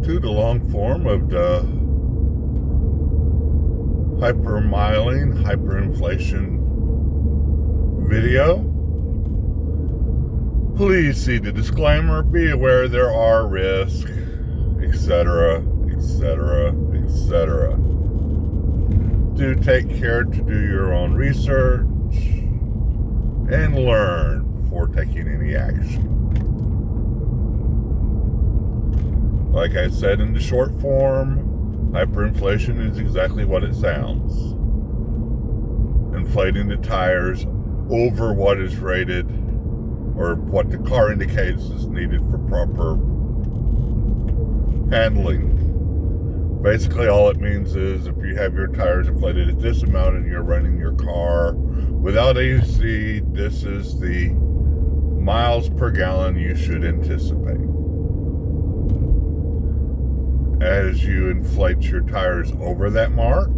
to the long form of the Hypermiling, Hyperinflation video. Please see the disclaimer. Be aware there are risks, etc., etc., etc. Do take care to do your own research and learn before taking any action. Like I said in the short form, hyperinflation is exactly what it sounds. Inflating the tires over what is rated or what the car indicates is needed for proper handling. Basically, all it means is if you have your tires inflated at this amount and you're running your car without AC, this is the miles per gallon you should anticipate. As you inflate your tires over that mark,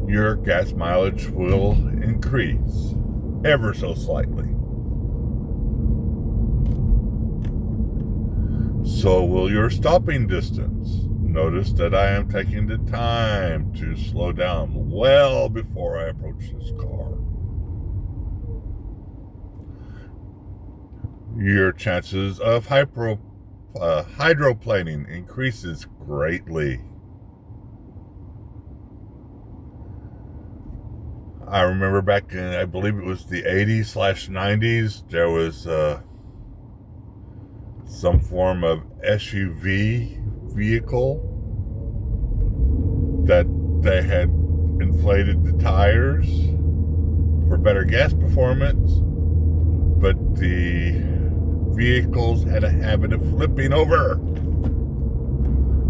your gas mileage will increase ever so slightly. So will your stopping distance. Notice that I am taking the time to slow down well before I approach this car. Your chances of hydroplaning increases greatly. I remember back in, I believe it was the 80s/90s, there was some form of SUV vehicle that they had inflated the tires for better gas performance, but the vehicles had a habit of flipping over,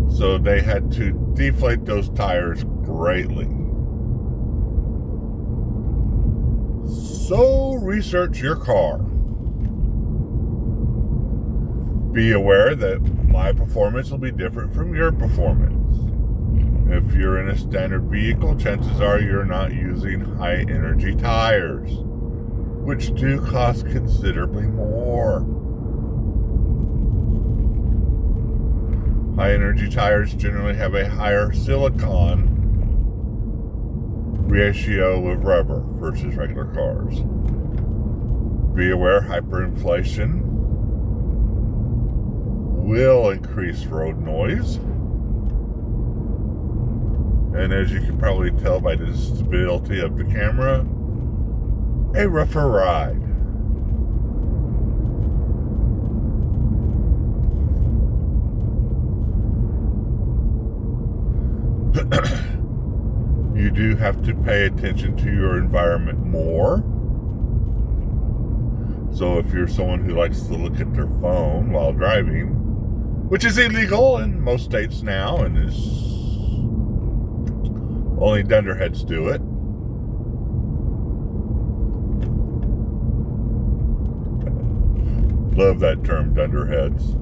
so they had to deflate those tires greatly. So research your car. Be aware that my performance will be different from your performance. If you're in a standard vehicle, chances are you're not using high energy tires, which do cost considerably more. High energy tires generally have a higher silicon ratio of rubber versus regular cars. Be aware, hyperinflation will increase road noise. And as you can probably tell by the stability of the camera, a rougher ride. You do have to pay attention to your environment more. So if you're someone who likes to look at their phone while driving, which is illegal in most states now and is only dunderheads do it. Love that term, dunderheads.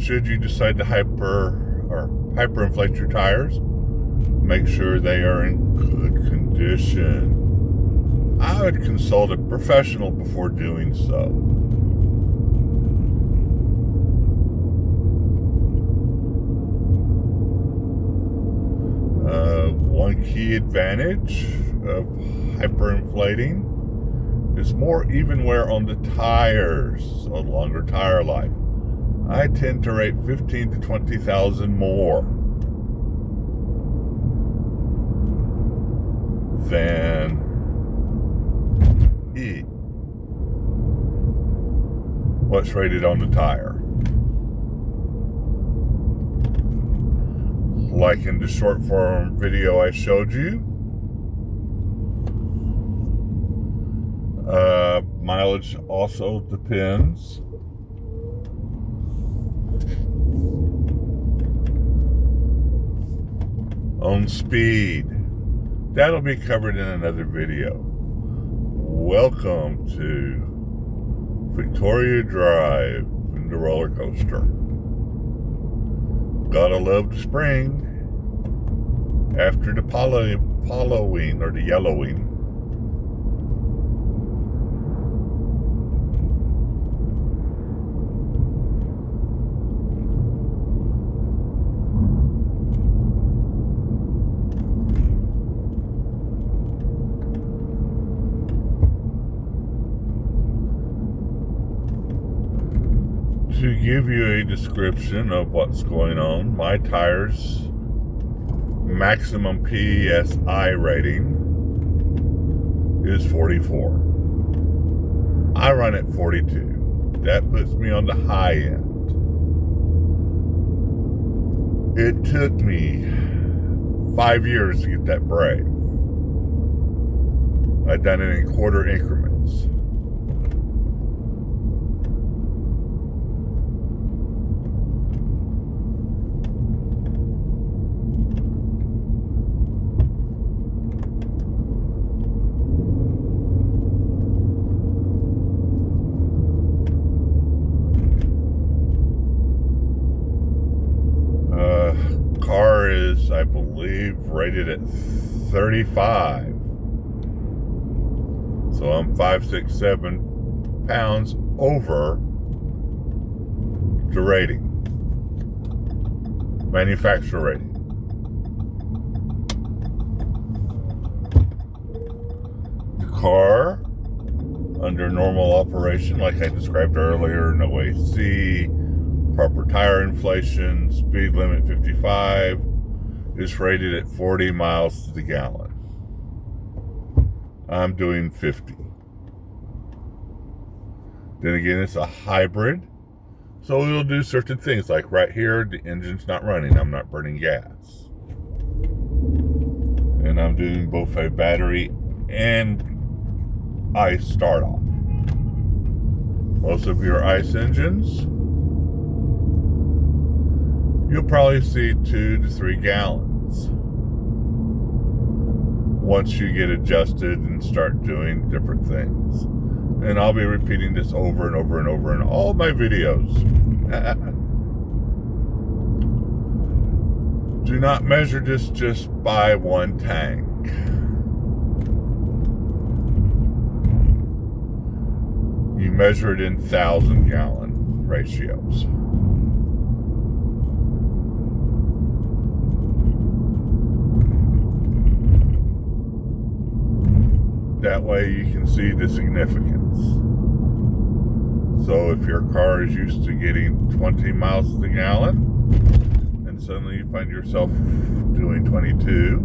Should you decide to hyperinflate your tires, make sure they are in good condition. I would consult a professional before doing so. One key advantage of hyperinflating is more even wear on the tires, so longer tire life. I tend to rate 15 to 20,000 more than what's rated on the tire. Like in the short form video I showed you, mileage also depends on speed. That'll be covered in another video. Welcome to Victoria Drive in the roller coaster. Gotta love the spring after the Halloween or the yellowing. To give you a description of what's going on, my tires maximum PSI rating is 44. I run at 42. That puts me on the high end. It took me 5 years to get that brave. I've done it in quarter increments. Car is, I believe, rated at 35. So I'm 5, 6, 7 pounds over the rating. Manufacturer rating. The car, under normal operation, like I described earlier, no AC, proper tire inflation, speed limit 55, is rated at 40 miles to the gallon. I'm doing 50. Then again, it's a hybrid, so it'll do certain things. Like right here, the engine's not running. I'm not burning gas. And I'm doing both a battery and ICE start off. Most of your ICE engines, you'll probably see 2 to 3 gallons once you get adjusted and start doing different things. And I'll be repeating this over and over and over in all my videos. Do not measure this just by one tank. You measure it in 1,000-gallon ratios. That way you can see the significance. So if your car is used to getting 20 miles to the gallon, and suddenly you find yourself doing 22,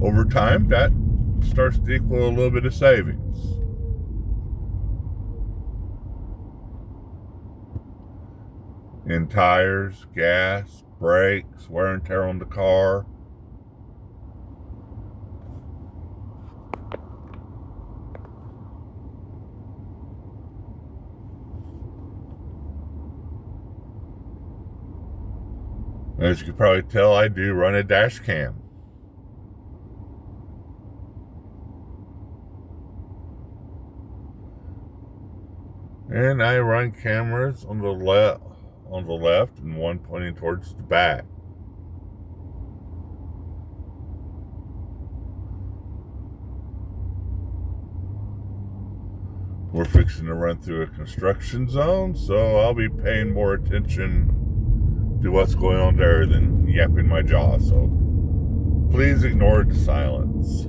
over time, that starts to equal a little bit of savings. In tires, gas, brakes, wear and tear on the car. As you can probably tell, I do run a dash cam. And I run cameras on the left and one pointing towards the back. We're fixing to run through a construction zone, so I'll be paying more attention to what's going on there than yapping my jaw. So please ignore the silence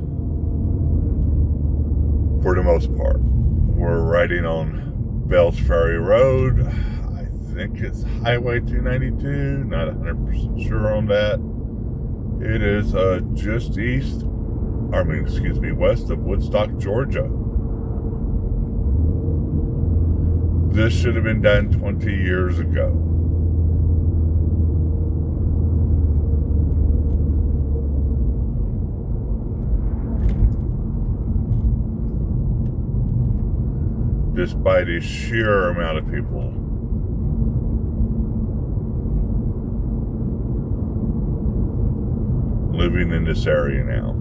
for the most part. We're riding on Bells Ferry Road. I think it's Highway 292. Not 100% sure on that. It is just west of Woodstock, Georgia. This should have been done 20 years ago. Despite a sheer amount of people. living in this area now.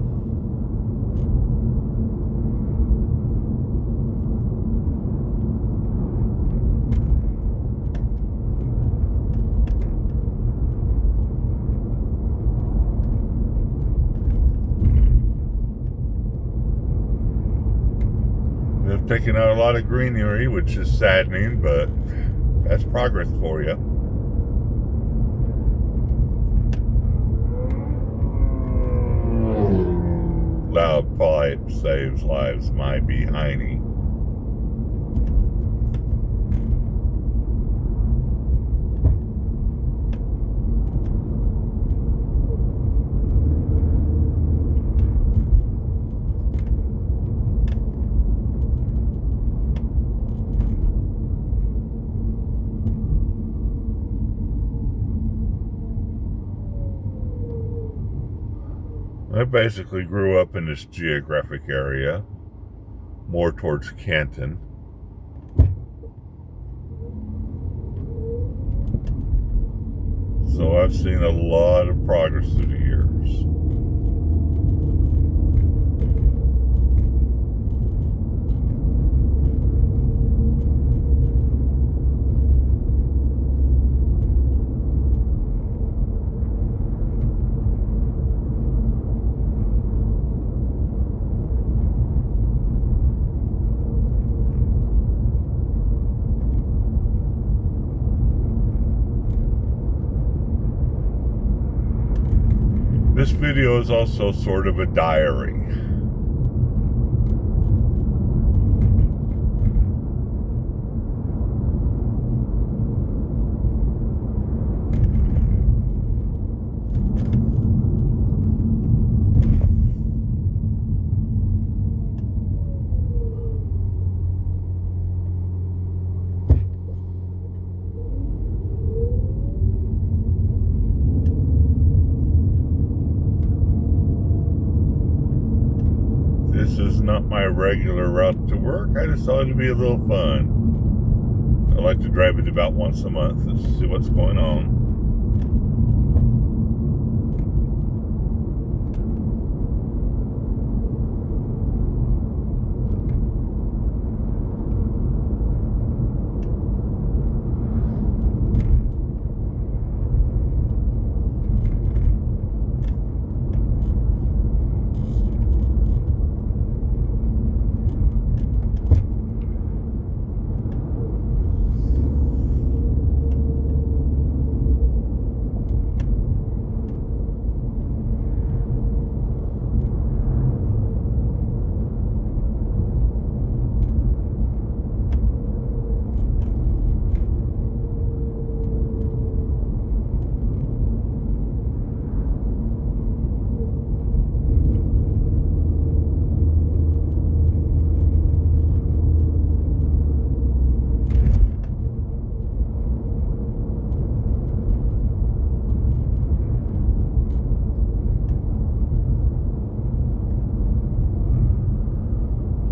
They've taken out a lot of greenery, which is saddening, but that's progress for you. Loud pipe saves lives, my behiney. I basically grew up in this geographic area, more towards Canton. So I've seen a lot of progress through the years. This video is also sort of a diary. This is not my regular route to work. I just thought it'd be a little fun. I like to drive it about once a month and see what's going on.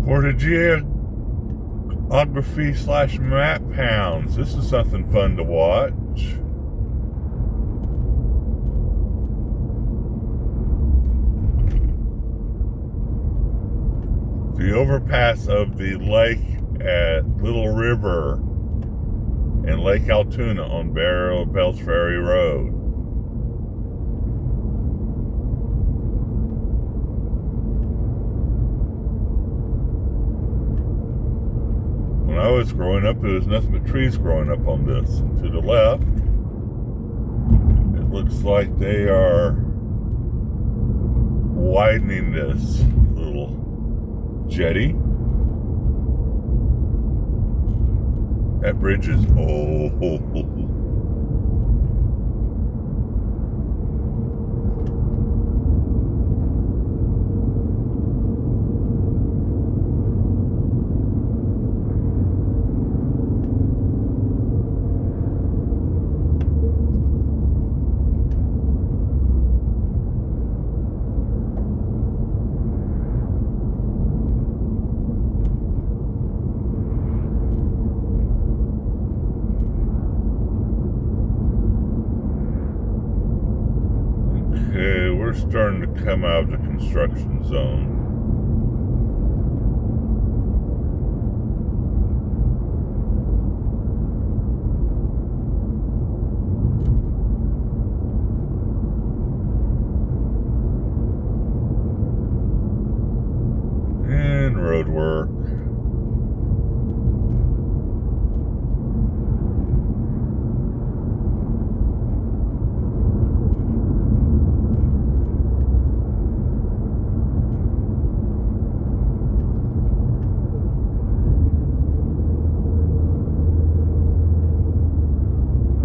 For the geography/map hounds, this is something fun to watch. The overpass of the lake at Little River and Lake Altoona on Bells Ferry Road. When I was growing up, there was nothing but trees growing up on this. To the left, it looks like they are widening this little jetty. That bridge is we're starting to come out of the construction zone. And road work.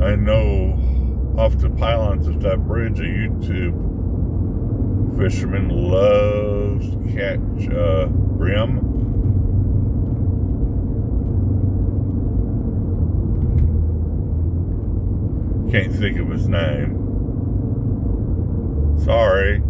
I know off the pylons of that bridge, a YouTube fisherman loves to catch brim. Can't think of his name. Sorry.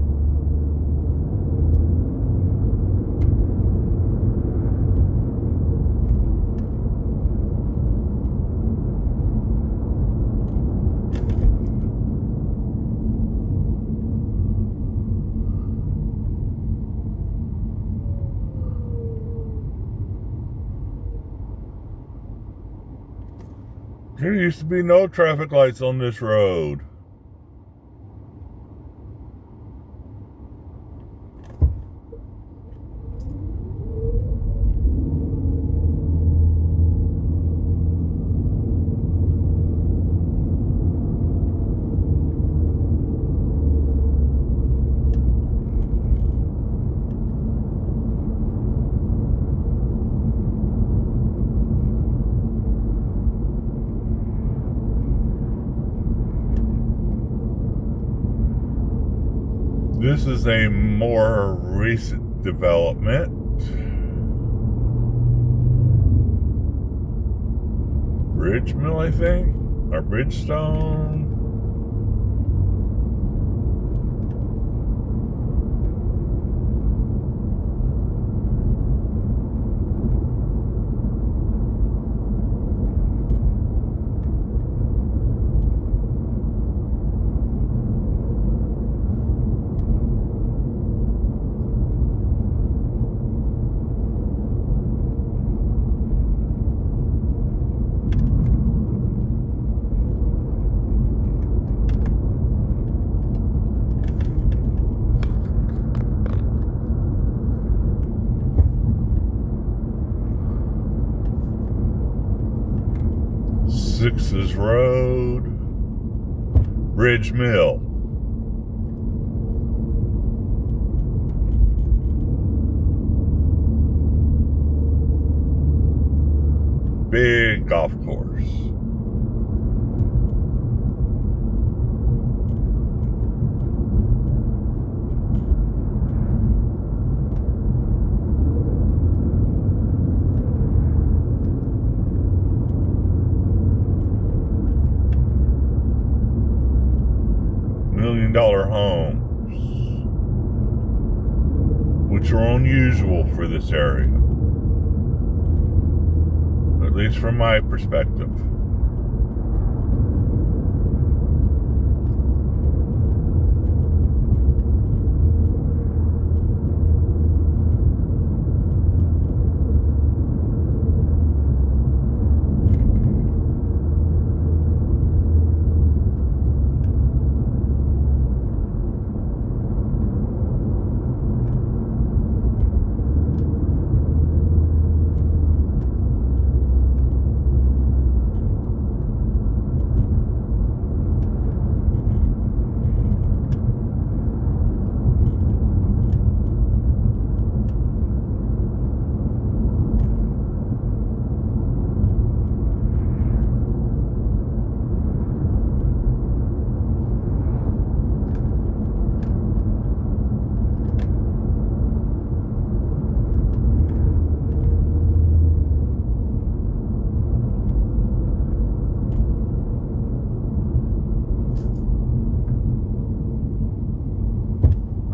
There used to be no traffic lights on this road. This is a more recent development. Bridge mill, I think, or Bridgestone. Sixes Road, Bridge Mill. Big golf course. $1 million homes, which are unusual for this area, at least from my perspective.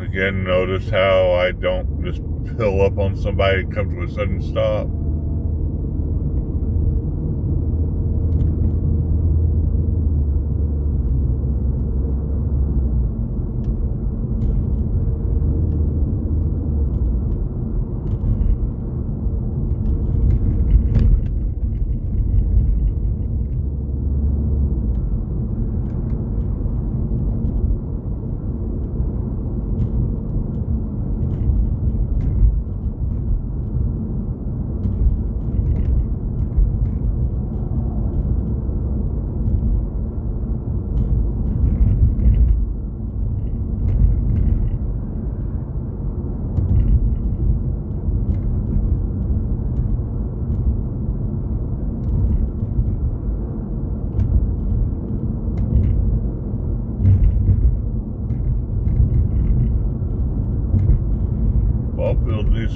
Again, notice how I don't just pill up on somebody and come to a sudden stop.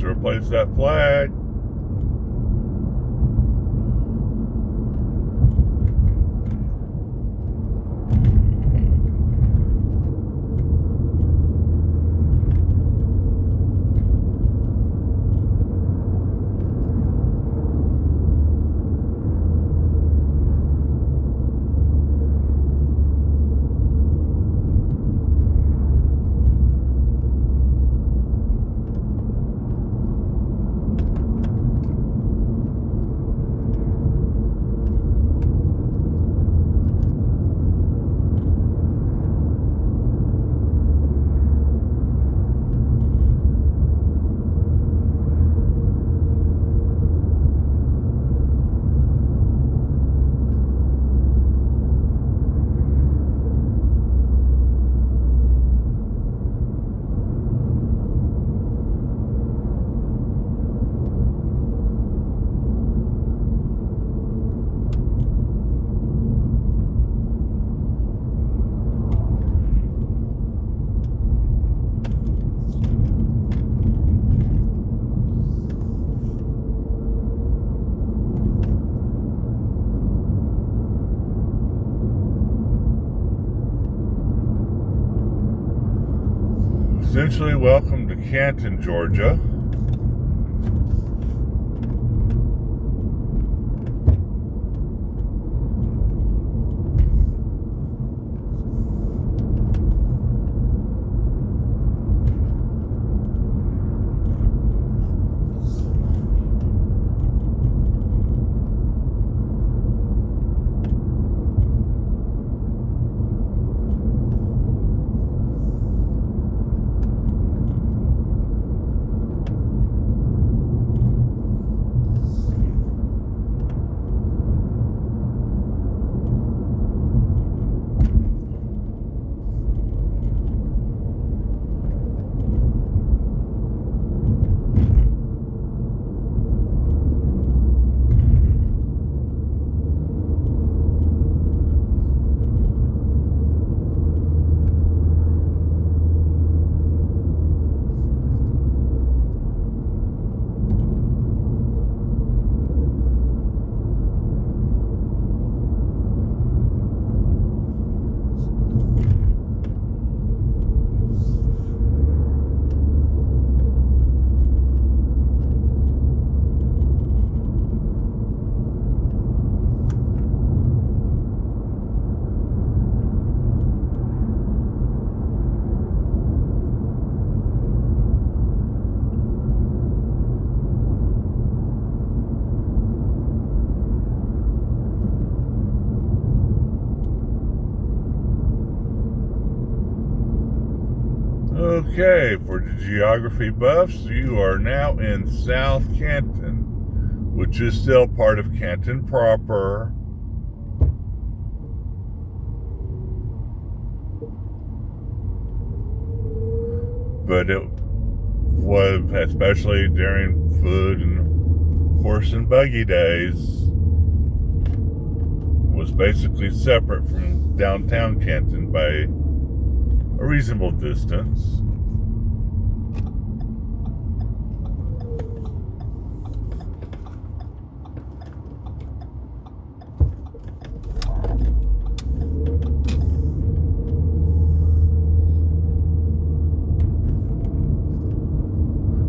to replace that flag. Essentially, welcome to Canton, Georgia. Okay, for the geography buffs, you are now in South Canton, which is still part of Canton proper. But it was, especially during food and horse and buggy days, was basically separate from downtown Canton by a reasonable distance.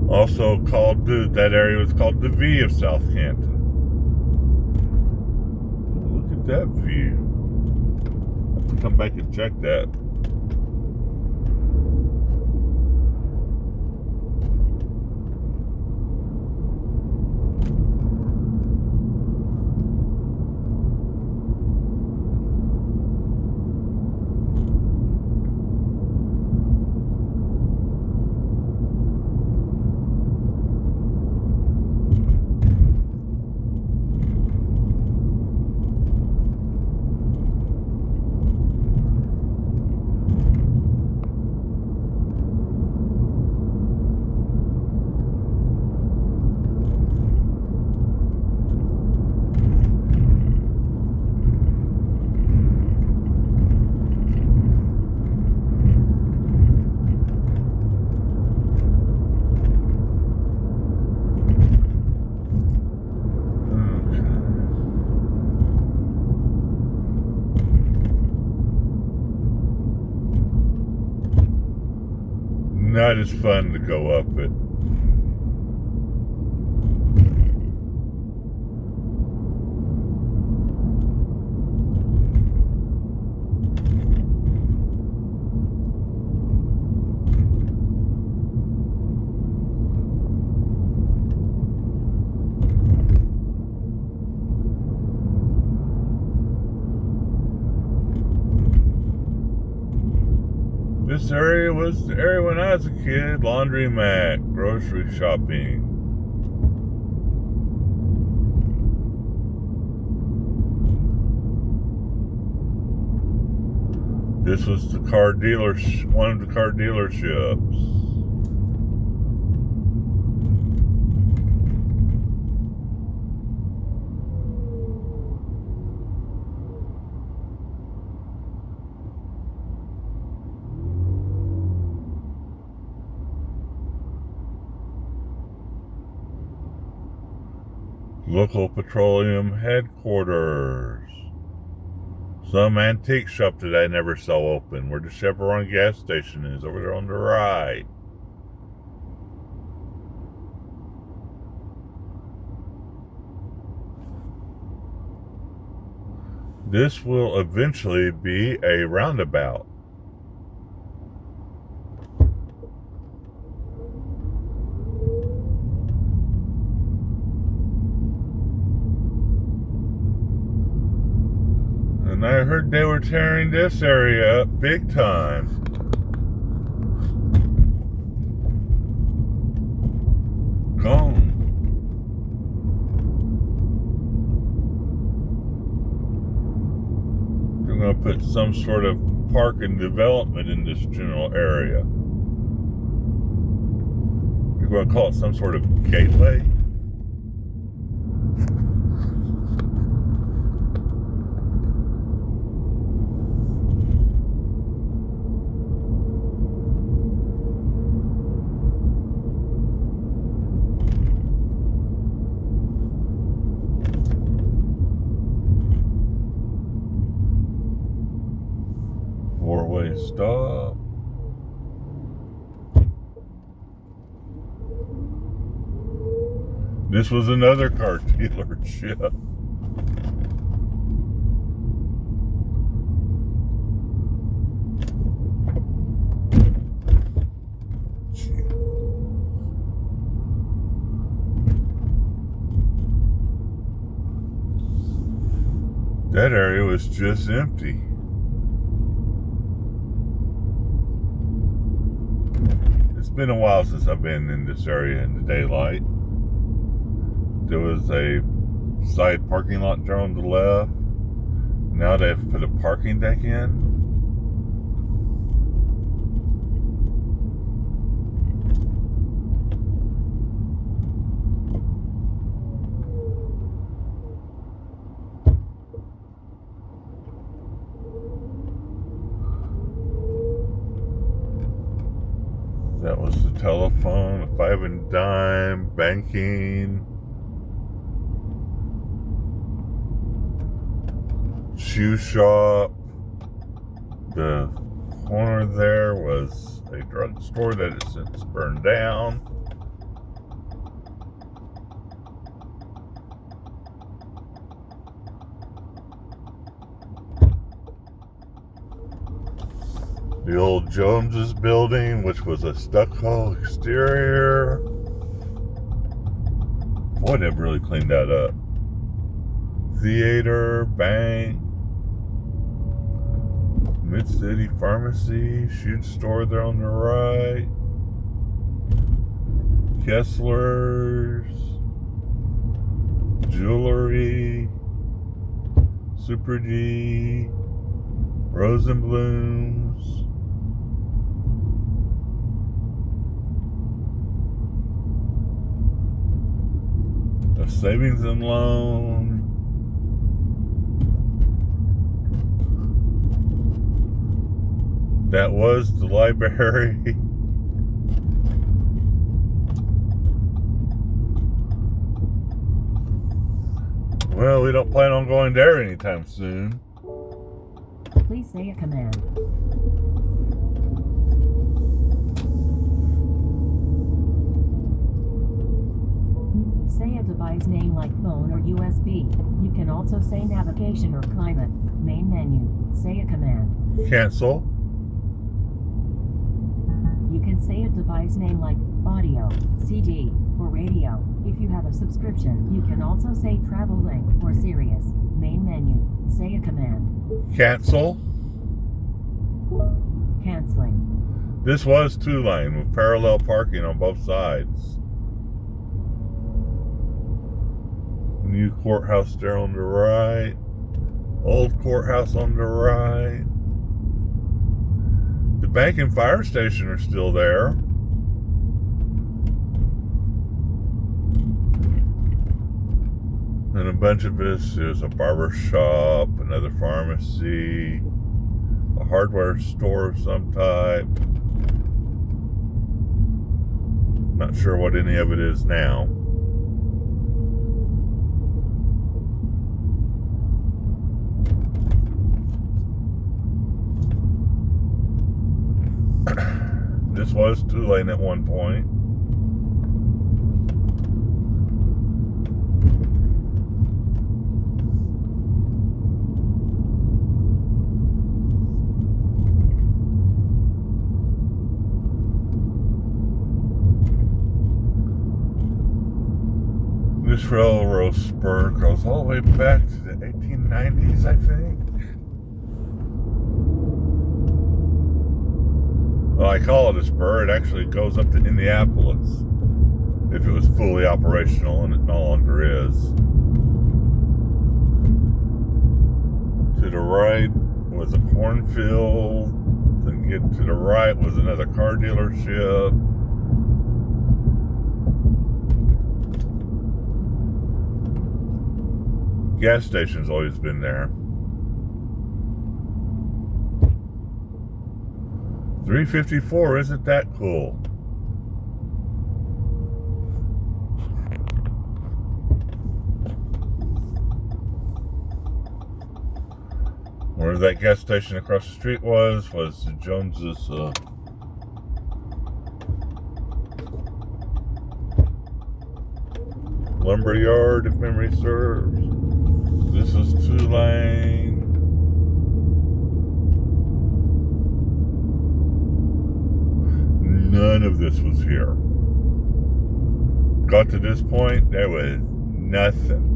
Also called, that area was called the V of South Canton. Look at that view. I have to come back and check that. not as fun to go up it. This area was the area when I was a kid, laundromat, grocery shopping. This was the car dealer, one of the car dealerships. Local petroleum headquarters. Some antique shop that I never saw open, where the Chevron gas station is, over there on the right. This will eventually be a roundabout. And I heard they were tearing this area up big time. Gone. They're going to put some sort of park and development in this general area. You're going to call it some sort of gateway? Four-way stop. This was another car dealership. That area was just empty. It's been a while since I've been in this area in the daylight. There was a side parking lot there on the left. Now they've put a parking deck in. That was the telephone, a 5 and dime, banking, shoe shop. The corner there was a drugstore that has since burned down. The old Jones's building, which was a stucco exterior. Boy, they've really cleaned that up. Theater, bank, Mid-City Pharmacy, shoe store there on the right. Kessler's, jewelry, Super G, Rosenblum's. A savings and loan. That was the library. Well, we don't plan on going there anytime soon. Please say a command. Say a device name like phone or USB. You can also say navigation or climate. Main menu. Say a command. Cancel. You can say a device name like audio, CD, or radio. If you have a subscription, you can also say travel link or Sirius. Main menu. Say a command. Cancel. Canceling. This was 2-lane with parallel parking on both sides. New courthouse there on the right. Old courthouse on the right. The bank and fire station are still there. And a bunch of this is a barber shop, another pharmacy, a hardware store of some type. Not sure what any of it is now. This was 2-lane at one point. This railroad spur goes all the way back to the 1890s, I think. Well, I call it a spur. It actually goes up to Indianapolis if it was fully operational, and it no longer is. To the right was a cornfield. Then get to the right was another car dealership. Gas station's always been there. 354, isn't that cool? Where that gas station across the street was Jones's lumber yard, if memory serves. This is 2-lane. None of this was here. Got to this point, there was nothing.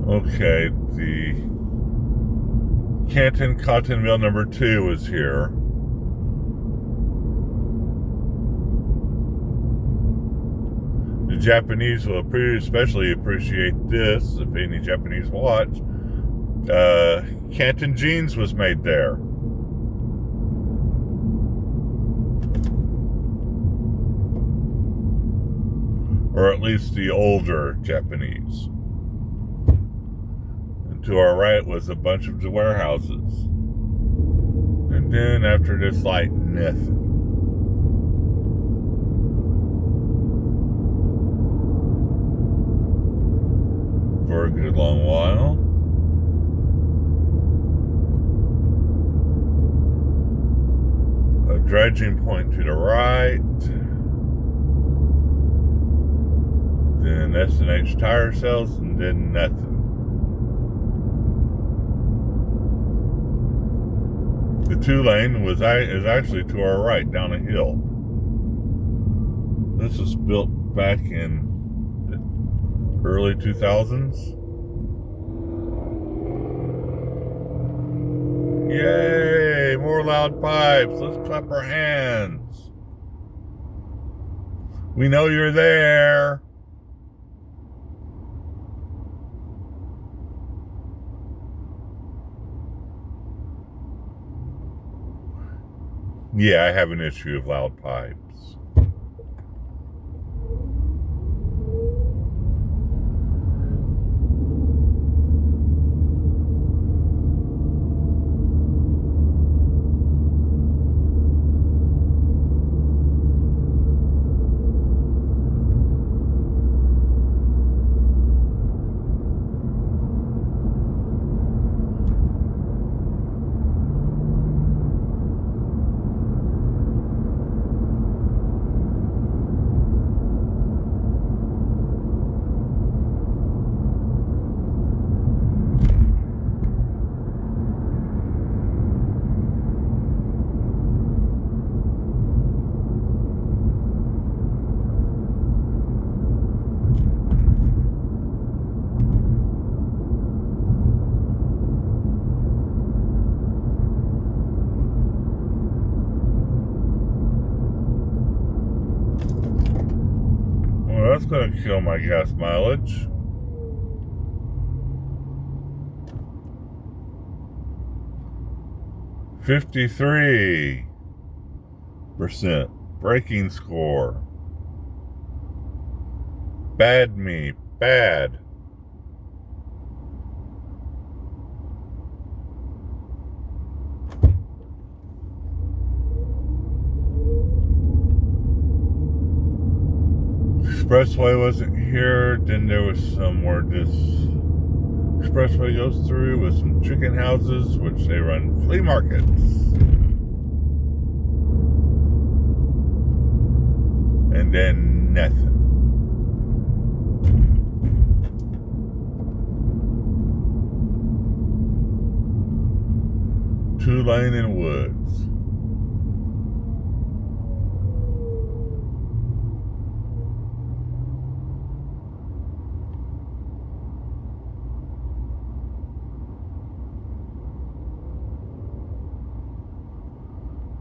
Okay, the Canton Cotton Mill number 2 is here. The Japanese will especially appreciate this, if any Japanese watch. Canton jeans was made there. Or at least the older Japanese. To our right was a bunch of warehouses. And then after this light, nothing. For a good long while. A dredging point to the right. Then S&H tire sales, and then nothing. The 2-lane is actually to our right, down a hill. This was built back in the early 2000s. Yay! More loud pipes. Let's clap our hands. We know you're there. Yeah, I have an issue of loud pipes. that's going to kill my gas mileage. $53 braking score. Bad me, bad. Expressway wasn't here. Then there was somewhere this expressway goes through with some chicken houses, which they run flea markets. And then nothing. Two-lane and woods.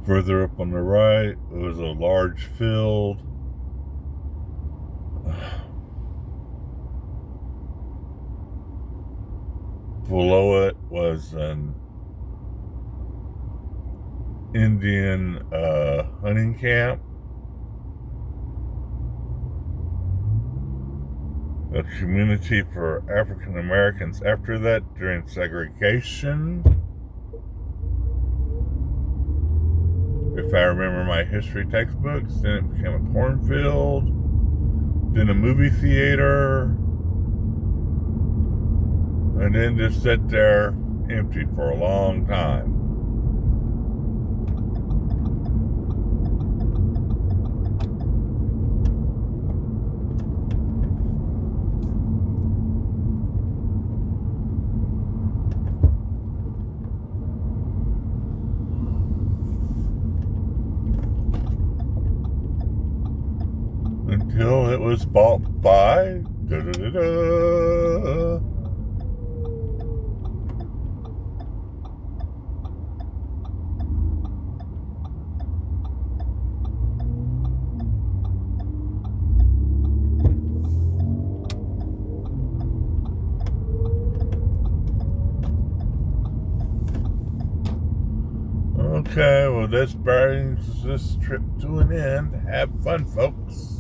Further up on the right, it was a large field. Below it was an Indian hunting camp. A community for African Americans after that during segregation. If I remember my history textbooks, then it became a cornfield, then a movie theater, and then just sat there empty for a long time. Until it was bought by Okay, well, this brings this trip to an end. Have fun, folks.